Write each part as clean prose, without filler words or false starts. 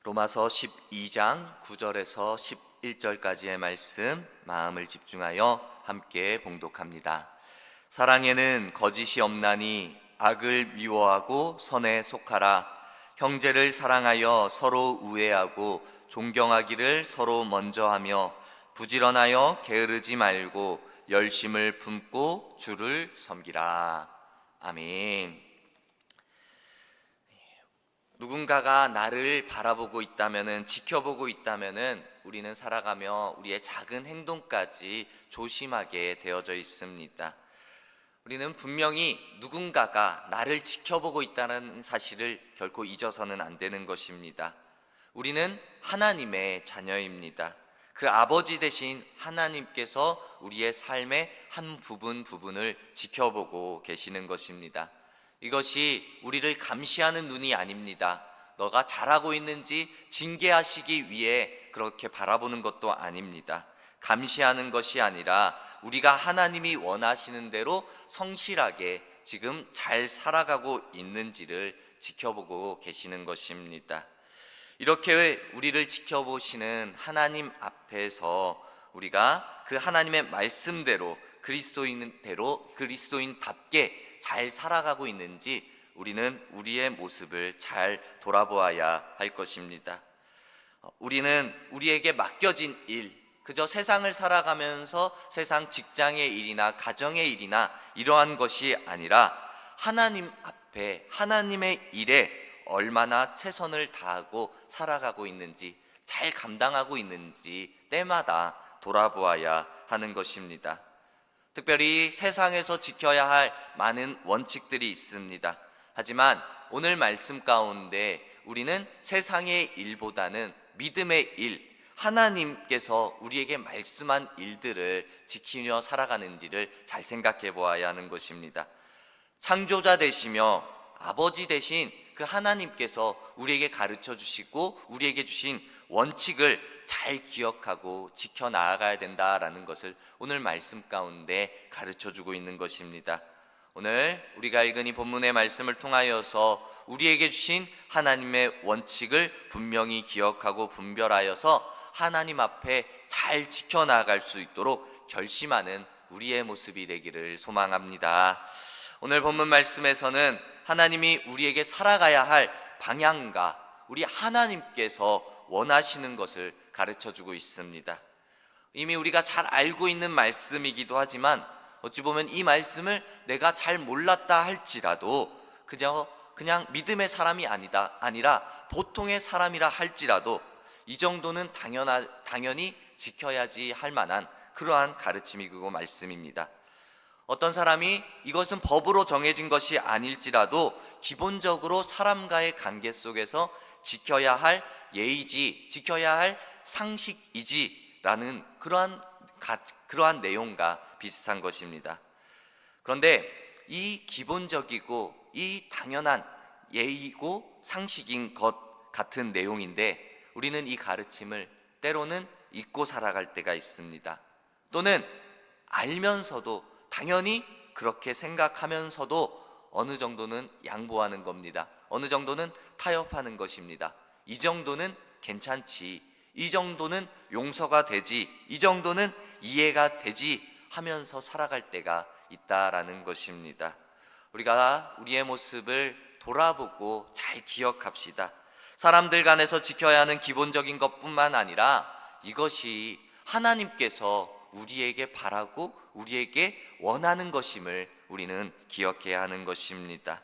로마서 12장 9절에서 11절까지의 말씀 마음을 집중하여 함께 봉독합니다. 사랑에는 거짓이 없나니 악을 미워하고 선에 속하라. 형제를 사랑하여 서로 우애하고 존경하기를 서로 먼저 하며 부지런하여 게으르지 말고 열심을 품고 주를 섬기라. 아멘. 누군가가 나를 바라보고 있다면은, 지켜보고 있다면은 우리는 살아가며 우리의 작은 행동까지 조심하게 되어져 있습니다. 우리는 분명히 누군가가 나를 지켜보고 있다는 사실을 결코 잊어서는 안 되는 것입니다. 우리는 하나님의 자녀입니다. 그 아버지 되신 하나님께서 우리의 삶의 한 부분을 지켜보고 계시는 것입니다. 이것이 우리를 감시하는 눈이 아닙니다. 너가 잘하고 있는지 징계하시기 위해 그렇게 바라보는 것도 아닙니다. 감시하는 것이 아니라 우리가 하나님이 원하시는 대로 성실하게 지금 잘 살아가고 있는지를 지켜보고 계시는 것입니다. 이렇게 우리를 지켜보시는 하나님 앞에서 우리가 그 하나님의 말씀대로 그리스도인답게 잘 살아가고 있는지 우리는 우리의 모습을 잘 돌아보아야 할 것입니다. 우리는 우리에게 맡겨진 일, 그저 세상을 살아가면서 세상 직장의 일이나 가정의 일이나 이러한 것이 아니라 하나님 앞에 하나님의 일에 얼마나 최선을 다하고 살아가고 있는지, 잘 감당하고 있는지 때마다 돌아보아야 하는 것입니다. 특별히 세상에서 지켜야 할 많은 원칙들이 있습니다. 하지만 오늘 말씀 가운데 우리는 세상의 일보다는 믿음의 일, 하나님께서 우리에게 말씀한 일들을 지키며 살아가는지를 잘 생각해 보아야 하는 것입니다. 창조자 되시며 아버지 되신 그 하나님께서 우리에게 가르쳐 주시고 우리에게 주신 원칙을 잘 기억하고 지켜나가야 된다라는 것을 오늘 말씀 가운데 가르쳐주고 있는 것입니다. 오늘 우리가 읽은 이 본문의 말씀을 통하여서 우리에게 주신 하나님의 원칙을 분명히 기억하고 분별하여서 하나님 앞에 잘 지켜나갈 수 있도록 결심하는 우리의 모습이 되기를 소망합니다. 오늘 본문 말씀에서는 하나님이 우리에게 살아가야 할 방향과 우리 하나님께서 원하시는 것을 가르쳐주고 있습니다. 이미 우리가 잘 알고 있는 말씀이기도 하지만 어찌 보면 이 말씀을 내가 잘 몰랐다 할지라도 그냥 믿음의 사람이 아니라 보통의 사람이라 할지라도 이 정도는 당연히 지켜야지 할 만한 그러한 가르침이고 말씀입니다. 어떤 사람이 이것은 법으로 정해진 것이 아닐지라도 기본적으로 사람과의 관계 속에서 지켜야 할 예의지, 지켜야 할 상식이지라는 그러한 내용과 비슷한 것입니다. 그런데 이 기본적이고 이 당연한 예의고 상식인 것 같은 내용인데 우리는 이 가르침을 때로는 잊고 살아갈 때가 있습니다. 또는 알면서도 당연히 그렇게 생각하면서도 어느 정도는 양보하는 겁니다. 어느 정도는 타협하는 것입니다. 이 정도는 괜찮지, 이 정도는 용서가 되지, 이 정도는 이해가 되지 하면서 살아갈 때가 있다라는 것입니다. 우리가 우리의 모습을 돌아보고 잘 기억합시다. 사람들 간에서 지켜야 하는 기본적인 것뿐만 아니라 이것이 하나님께서 우리에게 바라고 우리에게 원하는 것임을 우리는 기억해야 하는 것입니다.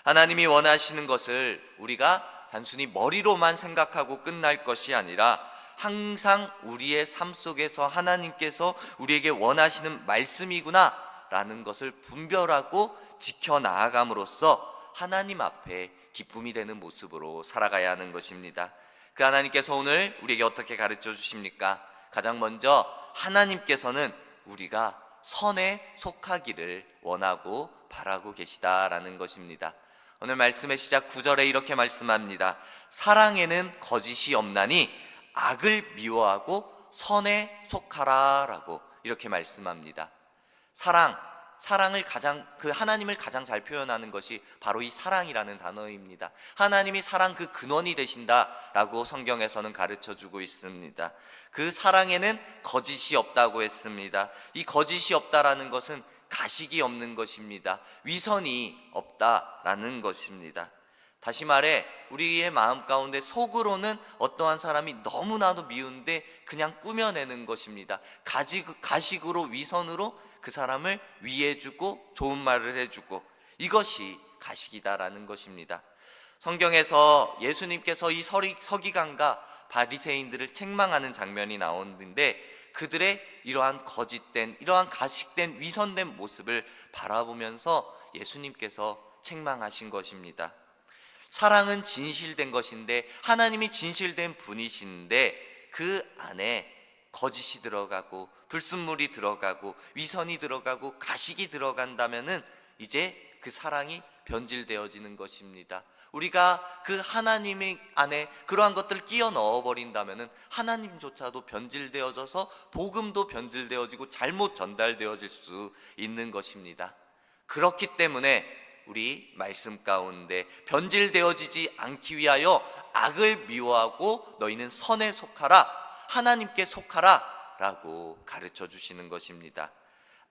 하나님이 원하시는 것을 우리가 단순히 머리로만 생각하고 끝날 것이 아니라 항상 우리의 삶 속에서 하나님께서 우리에게 원하시는 말씀이구나 라는 것을 분별하고 지켜나아감으로써 하나님 앞에 기쁨이 되는 모습으로 살아가야 하는 것입니다. 그 하나님께서 오늘 우리에게 어떻게 가르쳐 주십니까? 가장 먼저 하나님께서는 우리가 선에 속하기를 원하고 바라고 계시다라는 것입니다. 오늘 말씀의 시작 9절에 이렇게 말씀합니다. 사랑에는 거짓이 없나니 악을 미워하고 선에 속하라 라고 이렇게 말씀합니다. 하나님을 가장 잘 표현하는 것이 바로 이 사랑이라는 단어입니다. 하나님이 사랑 그 근원이 되신다라고 성경에서는 가르쳐 주고 있습니다. 그 사랑에는 거짓이 없다고 했습니다. 이 거짓이 없다라는 것은 가식이 없는 것입니다. 위선이 없다라는 것입니다. 다시 말해 우리의 마음 가운데 속으로는 어떠한 사람이 너무나도 미운데 그냥 꾸며내는 것입니다. 가식으로 위선으로 그 사람을 위해주고 좋은 말을 해주고, 이것이 가식이다라는 것입니다. 성경에서 예수님께서 이 서기관과 바리새인들을 책망하는 장면이 나오는데, 그들의 이러한 거짓된, 이러한 가식된, 위선된 모습을 바라보면서 예수님께서 책망하신 것입니다. 사랑은 진실된 것인데, 하나님이 진실된 분이신데 그 안에 거짓이 들어가고 불순물이 들어가고 위선이 들어가고 가식이 들어간다면은 이제 그 사랑이 변질되어지는 것입니다. 우리가 그 하나님 안에 그러한 것들을 끼워 넣어버린다면은 하나님조차도 변질되어져서 복음도 변질되어지고 잘못 전달되어질 수 있는 것입니다. 그렇기 때문에 우리 말씀 가운데 변질되어지지 않기 위하여 악을 미워하고 너희는 선에 속하라, 하나님께 속하라 라고 가르쳐 주시는 것입니다.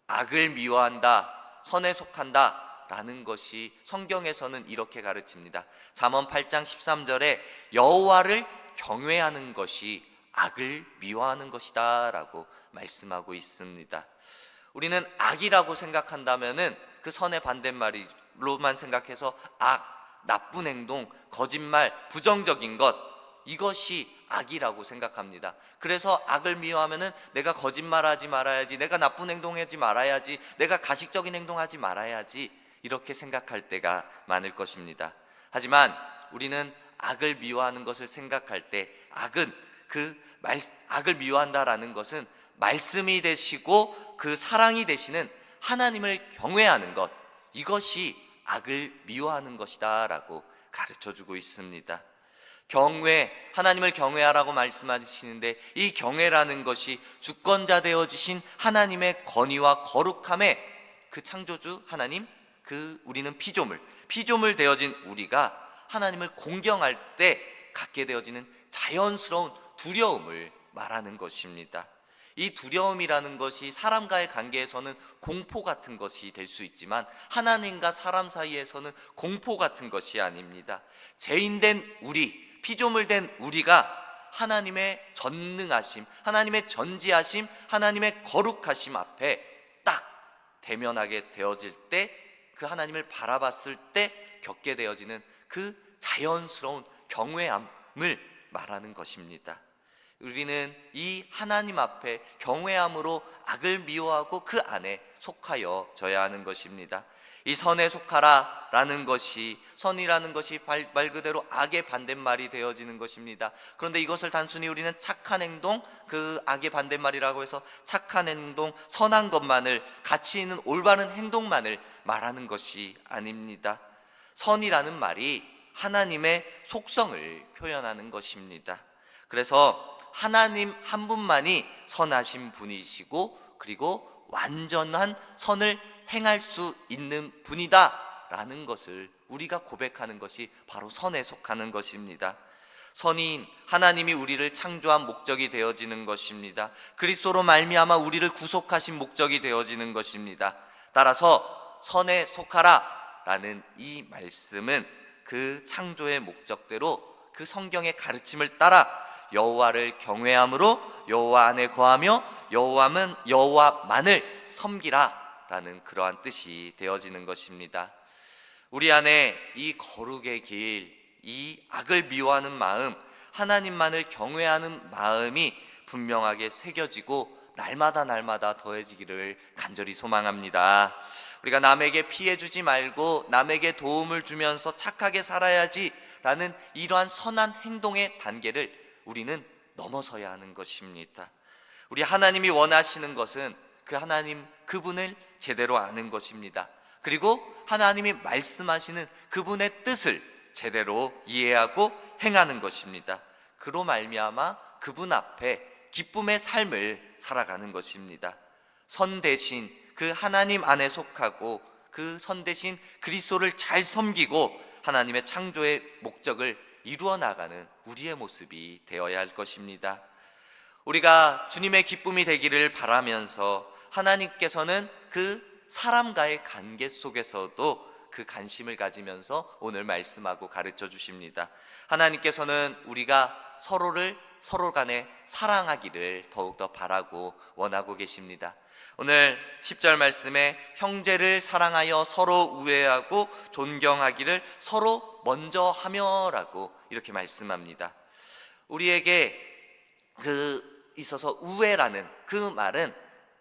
악을 미워한다, 선에 속한다 라는 것이 성경에서는 이렇게 가르칩니다. 잠언 8장 13절에 여호와를 경외하는 것이 악을 미워하는 것이다 라고 말씀하고 있습니다. 우리는 악이라고 생각한다면은 그 선의 반대말로만 생각해서 악, 나쁜 행동, 거짓말, 부정적인 것, 이것이 악이라고 생각합니다. 그래서 악을 미워하면은 내가 거짓말하지 말아야지, 내가 나쁜 행동하지 말아야지, 내가 가식적인 행동하지 말아야지, 이렇게 생각할 때가 많을 것입니다. 하지만 우리는 악을 미워하는 것을 생각할 때 악을 미워한다라는 것은 말씀이 되시고 그 사랑이 되시는 하나님을 경외하는 것, 이것이 악을 미워하는 것이다 라고 가르쳐주고 있습니다. 하나님을 경외하라고 말씀하시는데, 이 경외라는 것이 주권자 되어주신 하나님의 권위와 거룩함에 그 창조주 하나님, 우리는 피조물 되어진 우리가 하나님을 공경할 때 갖게 되어지는 자연스러운 두려움을 말하는 것입니다. 이 두려움이라는 것이 사람과의 관계에서는 공포 같은 것이 될 수 있지만 하나님과 사람 사이에서는 공포 같은 것이 아닙니다. 죄인된 우리, 피조물된 우리가 하나님의 전능하심, 하나님의 전지하심, 하나님의 거룩하심 앞에 딱 대면하게 되어질 때, 그 하나님을 바라봤을 때 겪게 되어지는 그 자연스러운 경외함을 말하는 것입니다. 우리는 이 하나님 앞에 경외함으로 악을 미워하고 그 안에 속하여져야 하는 것입니다. 이 선에 속하라 라는 것이, 선이라는 것이 말 그대로 악의 반대말이 되어지는 것입니다. 그런데 이것을 단순히 우리는 착한 행동, 그 악의 반대말이라고 해서 착한 행동, 선한 것만을, 가치 있는 올바른 행동만을 말하는 것이 아닙니다. 선이라는 말이 하나님의 속성을 표현하는 것입니다. 그래서 하나님 한 분만이 선하신 분이시고, 그리고 완전한 선을 행할 수 있는 분이다 라는 것을 우리가 고백하는 것이 바로 선에 속하는 것입니다. 선인 하나님이 우리를 창조한 목적이 되어지는 것입니다. 그리스도로 말미암아 우리를 구속하신 목적이 되어지는 것입니다. 따라서 선에 속하라 라는 이 말씀은 그 창조의 목적대로 그 성경의 가르침을 따라 여호와를 경외함으로 여호와 안에 거하며 여호와만을 섬기라 라는 그러한 뜻이 되어지는 것입니다. 우리 안에 이 거룩의 길, 이 악을 미워하는 마음, 하나님만을 경외하는 마음이 분명하게 새겨지고 날마다 더해지기를 간절히 소망합니다. 우리가 남에게 피해 주지 말고 남에게 도움을 주면서 착하게 살아야지 라는 이러한 선한 행동의 단계를 우리는 넘어서야 하는 것입니다. 우리 하나님이 원하시는 것은 그 하나님, 그분을 제대로 아는 것입니다. 그리고 하나님이 말씀하시는 그분의 뜻을 제대로 이해하고 행하는 것입니다. 그로 말미암아 그분 앞에 기쁨의 삶을 살아가는 것입니다. 선 대신 그 하나님 안에 속하고 그 선대신 그리스도를 잘 섬기고 하나님의 창조의 목적을 이루어 나가는 우리의 모습이 되어야 할 것입니다. 우리가 주님의 기쁨이 되기를 바라면서 하나님께서는 그 사람과의 관계 속에서도 그 관심을 가지면서 오늘 말씀하고 가르쳐 주십니다. 하나님께서는 우리가 서로 간에 사랑하기를 더욱더 바라고 원하고 계십니다. 오늘 10절 말씀에 형제를 사랑하여 서로 우애하고 존경하기를 서로 먼저 하며라고 이렇게 말씀합니다. 우리에게 있어서 우애라는 그 말은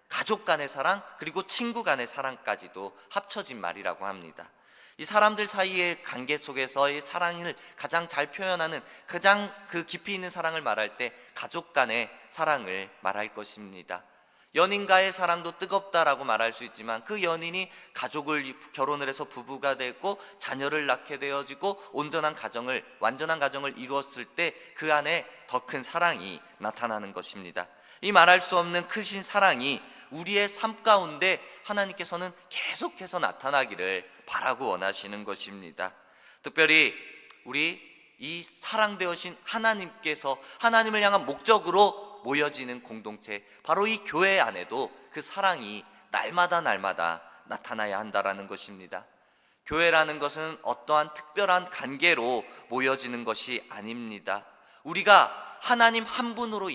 가족 간의 사랑 그리고 친구 간의 사랑까지도 합쳐진 말이라고 합니다. 이 사람들 사이의 관계 속에서의 사랑을 가장 잘 표현하는 가장 그 깊이 있는 사랑을 말할 때 가족 간의 사랑을 말할 것입니다. 연인과의 사랑도 뜨겁다라고 말할 수 있지만 그 연인이 결혼을 해서 부부가 되고 자녀를 낳게 되어지고 완전한 가정을 이루었을 때 그 안에 더 큰 사랑이 나타나는 것입니다. 이 말할 수 없는 크신 사랑이 우리의 삶 가운데 하나님께서는 계속해서 나타나기를 바라고 원하시는 것입니다. 특별히 우리 이 사랑되어신 하나님께서 하나님을 향한 목적으로 모여지는 공동체, 바로 이 교회 안에도 그 사랑이 날마다 나타나야 한다라는 것입니다. 교회라는 것은 어떠한 특별한 관계로 모여지는 것이 아닙니다. 우리가 하나님 한 분으로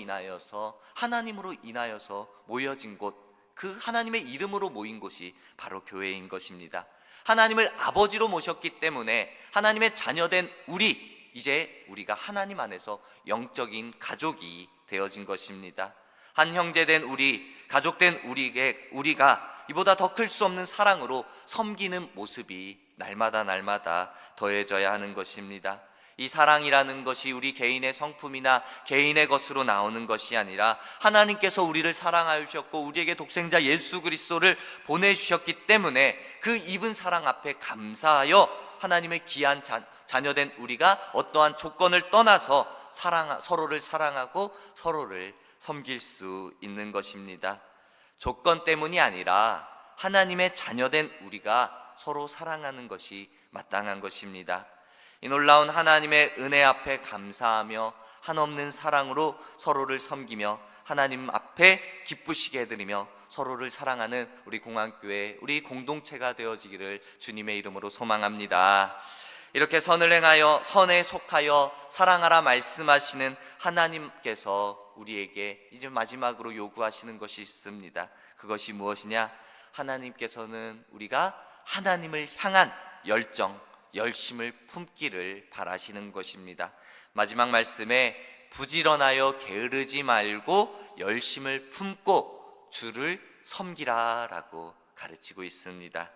하나님으로 인하여서 모여진 곳, 그 하나님의 이름으로 모인 곳이 바로 교회인 것입니다. 하나님을 아버지로 모셨기 때문에 하나님의 자녀된 이제 우리가 하나님 안에서 영적인 가족이 되어진 것입니다. 한 형제된 가족된 우리가 이보다 더 클 수 없는 사랑으로 섬기는 모습이 날마다 더해져야 하는 것입니다. 이 사랑이라는 것이 우리 개인의 성품이나 개인의 것으로 나오는 것이 아니라 하나님께서 우리를 사랑하셨고 우리에게 독생자 예수 그리스도를 보내주셨기 때문에 그 입은 사랑 앞에 감사하여 하나님의 귀한 자녀된 우리가 어떠한 조건을 떠나서 서로를 사랑하고 서로를 섬길 수 있는 것입니다. 조건 때문이 아니라 하나님의 자녀된 우리가 서로 사랑하는 것이 마땅한 것입니다. 이 놀라운 하나님의 은혜 앞에 감사하며 한없는 사랑으로 서로를 섬기며 하나님 앞에 기쁘시게 해드리며 서로를 사랑하는 우리 공항교회, 우리 공동체가 되어지기를 주님의 이름으로 소망합니다. 이렇게 선을 행하여 선에 속하여 사랑하라 말씀하시는 하나님께서 우리에게 이제 마지막으로 요구하시는 것이 있습니다. 그것이 무엇이냐? 하나님께서는 우리가 하나님을 향한 열심을 품기를 바라시는 것입니다. 마지막 말씀에 부지런하여 게으르지 말고 열심을 품고 주를 섬기라 라고 가르치고 있습니다.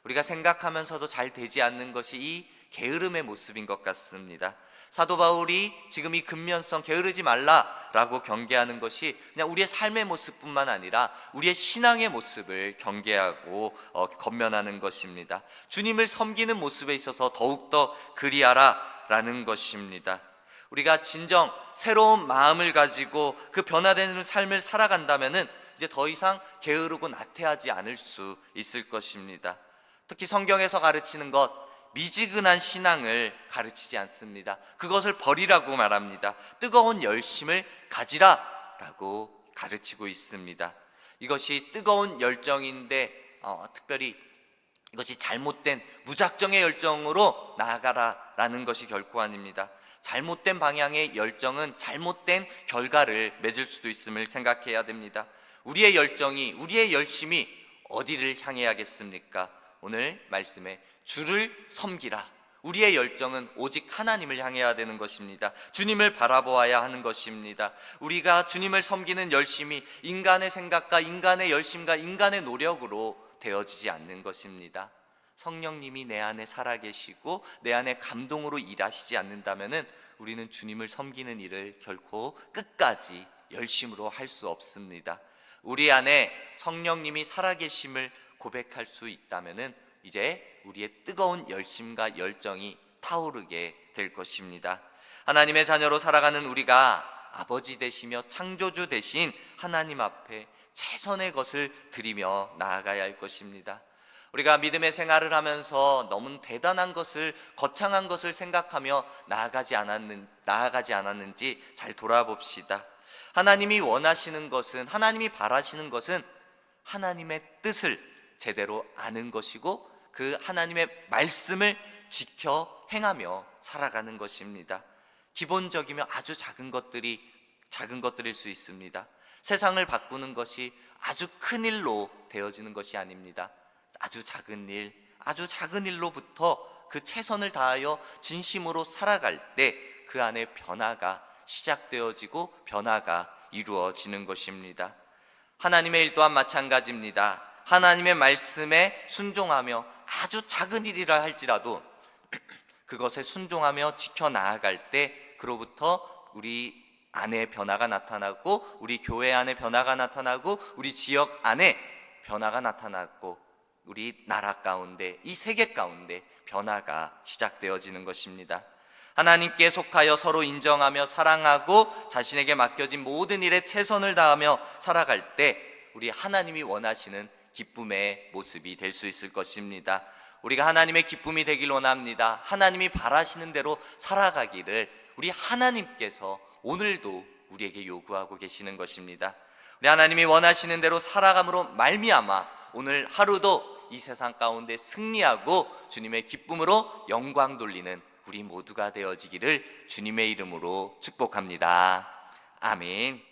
우리가 생각하면서도 잘 되지 않는 것이 이 게으름의 모습인 것 같습니다. 사도 바울이 지금 이 근면성 게으르지 말라라고 경계하는 것이 그냥 우리의 삶의 모습뿐만 아니라 우리의 신앙의 모습을 경계하고 권면하는 것입니다. 주님을 섬기는 모습에 있어서 더욱더 그리하라라는 것입니다. 우리가 진정 새로운 마음을 가지고 그 변화되는 삶을 살아간다면은 이제 더 이상 게으르고 나태하지 않을 수 있을 것입니다. 특히 성경에서 가르치는 것, 미지근한 신앙을 가르치지 않습니다. 그것을 버리라고 말합니다. 뜨거운 열심을 가지라라고 가르치고 있습니다. 이것이 뜨거운 열정인데 특별히 이것이 잘못된 무작정의 열정으로 나아가라라는 것이 결코 아닙니다. 잘못된 방향의 열정은 잘못된 결과를 맺을 수도 있음을 생각해야 됩니다. 우리의 열심이 어디를 향해야겠습니까? 오늘 말씀에 주를 섬기라. 우리의 열정은 오직 하나님을 향해야 되는 것입니다. 주님을 바라보아야 하는 것입니다. 우리가 주님을 섬기는 열심이 인간의 생각과 인간의 열심과 인간의 노력으로 되어지지 않는 것입니다. 성령님이 내 안에 살아계시고 내 안에 감동으로 일하시지 않는다면 우리는 주님을 섬기는 일을 결코 끝까지 열심으로 할 수 없습니다. 우리 안에 성령님이 살아계심을 고백할 수 있다면 이제 우리의 뜨거운 열심과 열정이 타오르게 될 것입니다. 하나님의 자녀로 살아가는 우리가 아버지 되시며 창조주 되신 하나님 앞에 최선의 것을 드리며 나아가야 할 것입니다. 우리가 믿음의 생활을 하면서 너무 대단한 것을, 거창한 것을 생각하며 나아가지 않았는지 잘 돌아봅시다. 하나님이 원하시는 것은, 하나님이 바라시는 것은 하나님의 뜻을 제대로 아는 것이고 그 하나님의 말씀을 지켜 행하며 살아가는 것입니다. 기본적이며 아주 작은 것들일 수 있습니다. 세상을 바꾸는 것이 아주 큰 일로 되어지는 것이 아닙니다. 아주 작은 일로부터 그 최선을 다하여 진심으로 살아갈 때 그 안에 변화가 시작되어지고 변화가 이루어지는 것입니다. 하나님의 일 또한 마찬가지입니다. 하나님의 말씀에 순종하며 아주 작은 일이라 할지라도 그것에 순종하며 지켜나아갈 때 그로부터 우리 안에 변화가 나타나고 우리 교회 안에 변화가 나타나고 우리 지역 안에 변화가 나타나고 우리 나라 가운데, 이 세계 가운데 변화가 시작되어지는 것입니다. 하나님께 속하여 서로 인정하며 사랑하고 자신에게 맡겨진 모든 일에 최선을 다하며 살아갈 때 우리 하나님이 원하시는 기쁨의 모습이 될 수 있을 것입니다. 우리가 하나님의 기쁨이 되길 원합니다. 하나님이 바라시는 대로 살아가기를 우리 하나님께서 오늘도 우리에게 요구하고 계시는 것입니다. 우리 하나님이 원하시는 대로 살아감으로 말미암아 오늘 하루도 이 세상 가운데 승리하고 주님의 기쁨으로 영광 돌리는 우리 모두가 되어지기를 주님의 이름으로 축복합니다. 아멘.